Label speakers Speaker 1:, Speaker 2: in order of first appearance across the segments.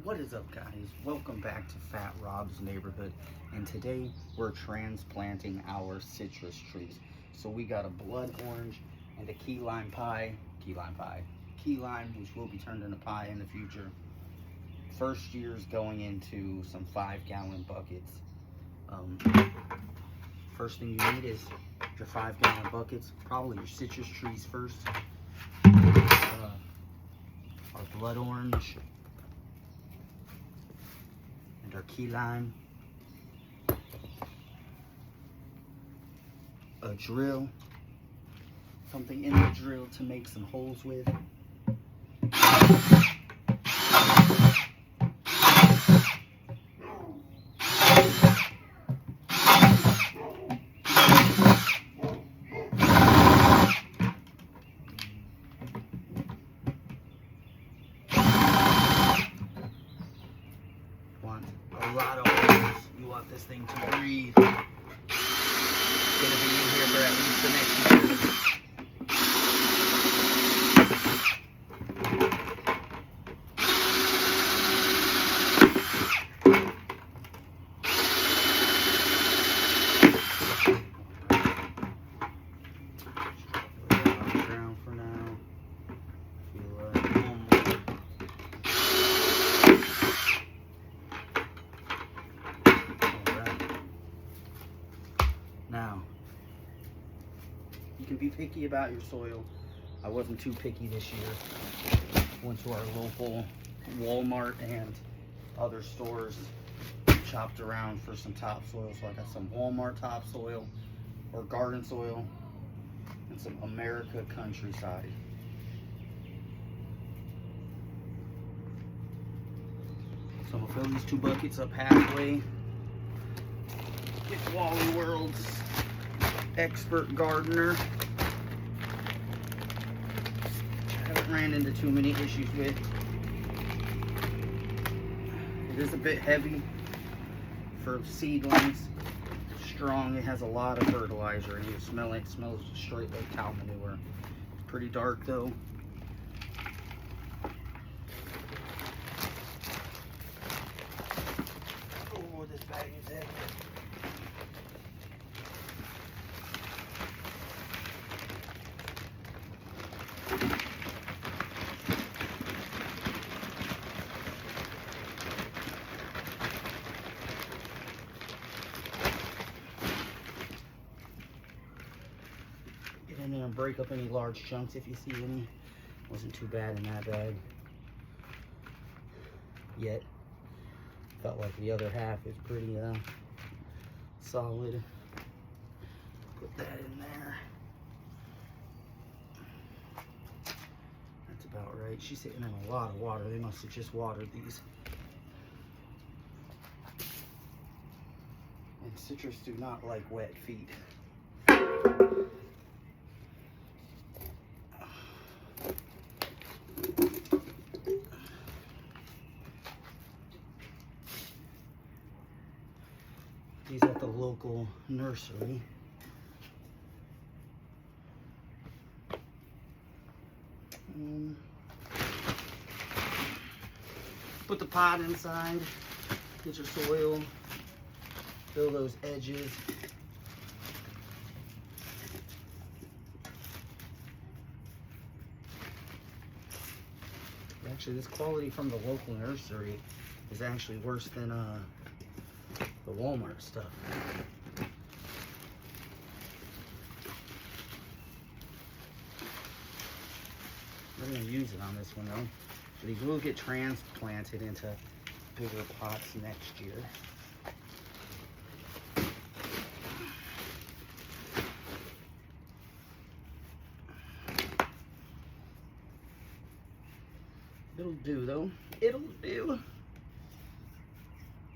Speaker 1: What is up, guys? Welcome back to Fat Rob's Neighborhood, and today we're transplanting our citrus trees. So we got a blood orange and a key lime, which will be turned into pie in the future. First year's going into some 5-gallon buckets. First thing you need is your 5-gallon buckets, probably your citrus trees first. Our blood orange and our key lime, a drill, something in the drill to make some holes with, a lot of holes. You want this thing to breathe. It's going to be in here for at least the next year. Now, you can be picky about your soil. I wasn't too picky this year. Went to our local Walmart and other stores, chopped around for some topsoil. So I got some Walmart topsoil or garden soil and some America Countryside. So I'm gonna fill these 2 buckets up halfway. Get Wally World's expert gardener. I haven't ran into too many issues with. It is a bit heavy for seedlings. Strong. It has a lot of fertilizer and you smell it. It smells straight like cow manure. It's pretty dark though. Oh, this bag is heavy. Get in there and break up any large chunks if you see any. Wasn't too bad in that bag yet. Felt like the other half is pretty solid. Put that in there. That's about right. She's sitting in a lot of water. They must have just watered these. And citrus do not like wet feet. These at the local nursery. Put the pot inside, get your soil, fill those edges. Actually, this quality from the local nursery is actually worse than the Walmart stuff. We're gonna use it on this one though. So these will get transplanted into bigger pots next year. It'll do though. It'll do.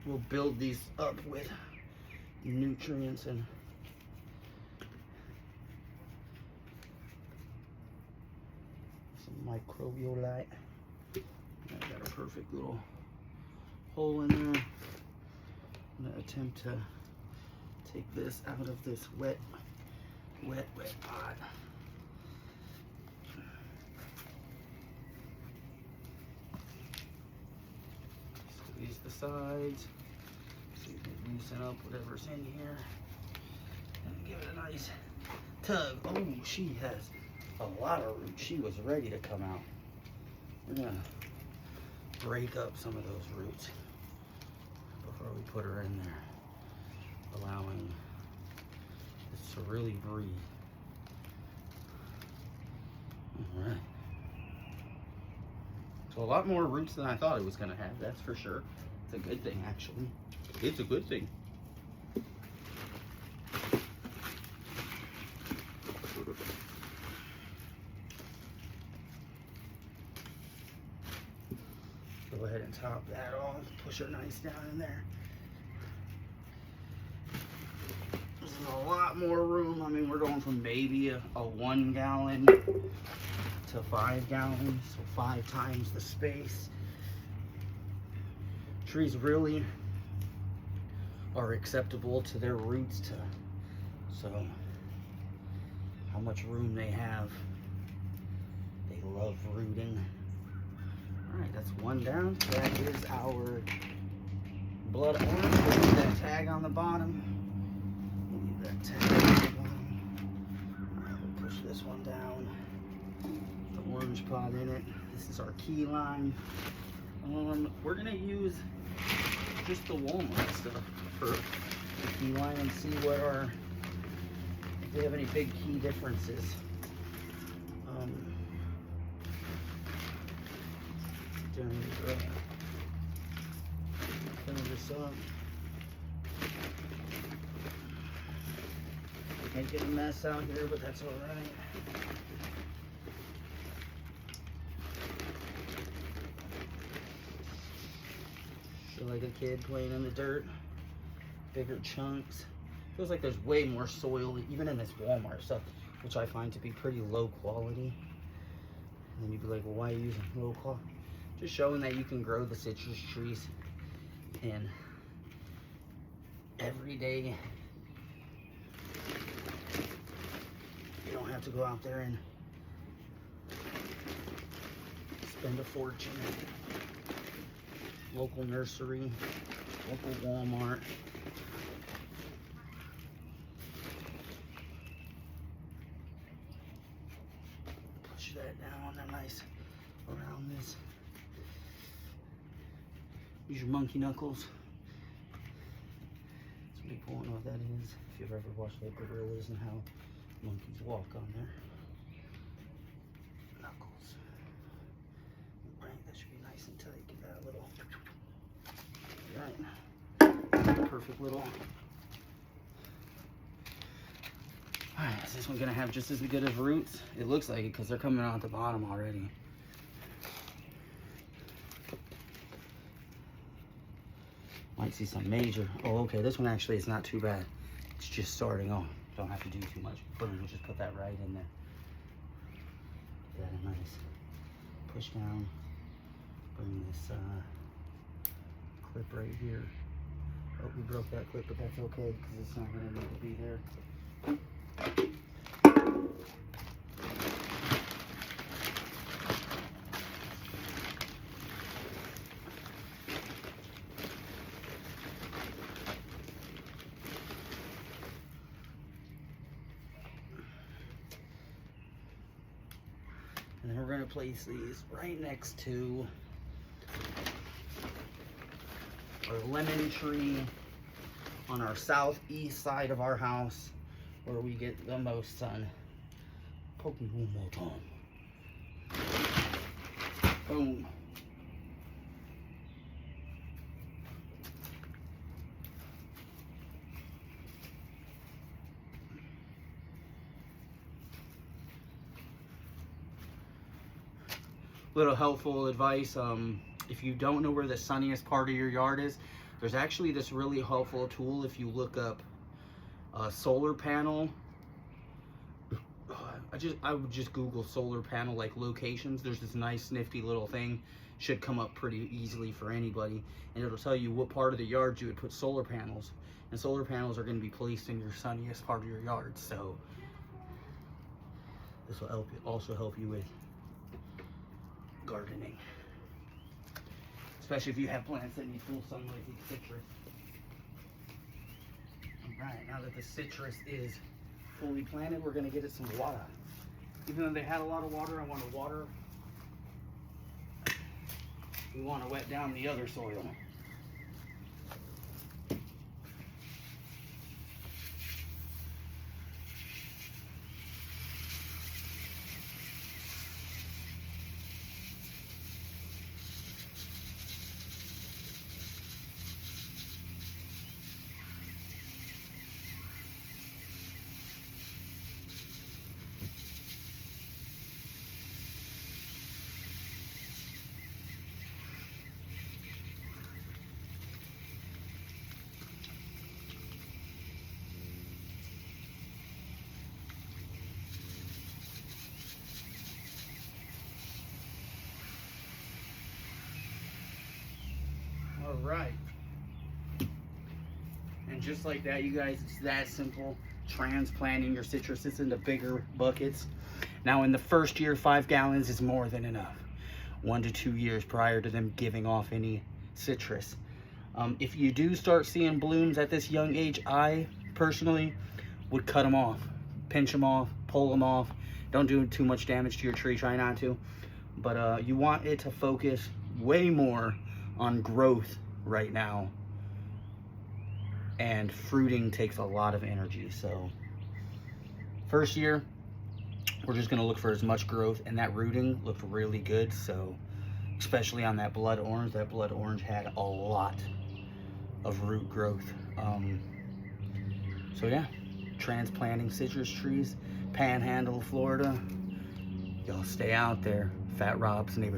Speaker 1: We'll build these up with nutrients and some microbial light. I got a perfect little hole in there. I'm gonna attempt to take this out of this wet pot. Squeeze the sides. So you can loosen up whatever's in here. And give it a nice tug. Oh, she has a lot of roots. She was ready to come out. We're gonna break up some of those roots before we put her in there, allowing this to really breathe. All right. So a lot more roots than I thought it was gonna have, that's for sure. It's a good thing, actually. It's a good thing. Go ahead and top that off, push her nice down in there. There's a lot more room. I mean, we're going from maybe a 1 gallon to 5 gallons, so 5 times the space. Trees really are acceptable to their roots to, so how much room they have. They love rooting. All right, that's 1 down. That is our blood orange. We'll leave that tag on the bottom. We'll leave that tag on the bottom. All right, we'll push this one down. The orange pot in it. This is our key lime. We're gonna use just the Walmart stuff for the key lime and see what if we have any big key differences. Fill this up. Making a mess out here, but that's all right. Feel like a kid playing in the dirt. Bigger chunks. Feels like there's way more soil, even in this Walmart stuff, which I find to be pretty low quality. And then you'd be like, well, why are you using low quality? Just showing that you can grow the citrus trees in every day. You don't have to go out there and spend a fortune at local nursery, local Walmart. Push that down nice around this. Use your monkey knuckles. Some people won't know what that is. If you've ever watched the gorillas and how monkeys walk on their knuckles. Right, that should be nice and tight. Give that a little. Right. Perfect little. Alright, is this one gonna have just as good of roots? It looks like it because they're coming out the bottom already. Might see some major. Oh, okay, this one actually is not too bad. It's just starting off. Don't have to do too much. We'll just put that right in there. Get that a nice push down. Bring this clip right here. Oh, we broke that clip, but that's okay because it's not going to need to be there. And then we're going to place these right next to our lemon tree on our southeast side of our house where we get the most sun. Poke me one more time. Boom. Little helpful advice, if you don't know where the sunniest part of your yard is, there's actually this really helpful tool if you look up solar panel. I would just Google solar panel like locations. There's this nice nifty little thing, should come up pretty easily for anybody, and it'll tell you what part of the yard you would put solar panels, and solar panels are going to be placed in your sunniest part of your yard. So this will also help you with gardening. especially if you have plants that need full sunlight like citrus. All right, now that the citrus is fully planted, we're gonna get it some water. Even though they had a lot of water, I want to water. We want to wet down the other soil. All right. And just like that, you guys, it's that simple. Transplanting your citruses into bigger buckets. Now in the first year, 5 gallons is more than enough. 1 to 2 years prior to them giving off any citrus. If you do start seeing blooms at this young age, I personally would cut them off. Pinch them off, pull them off. Don't do too much damage to your tree, try not to. But you want it to focus way more on growth right now, and fruiting takes a lot of energy. So first year, we're just going to look for as much growth, and that rooting looked really good. So especially on that blood orange had a lot of root growth. So yeah, transplanting citrus trees, Panhandle, Florida. Y'all stay out there. Fat Rob's neighborhood.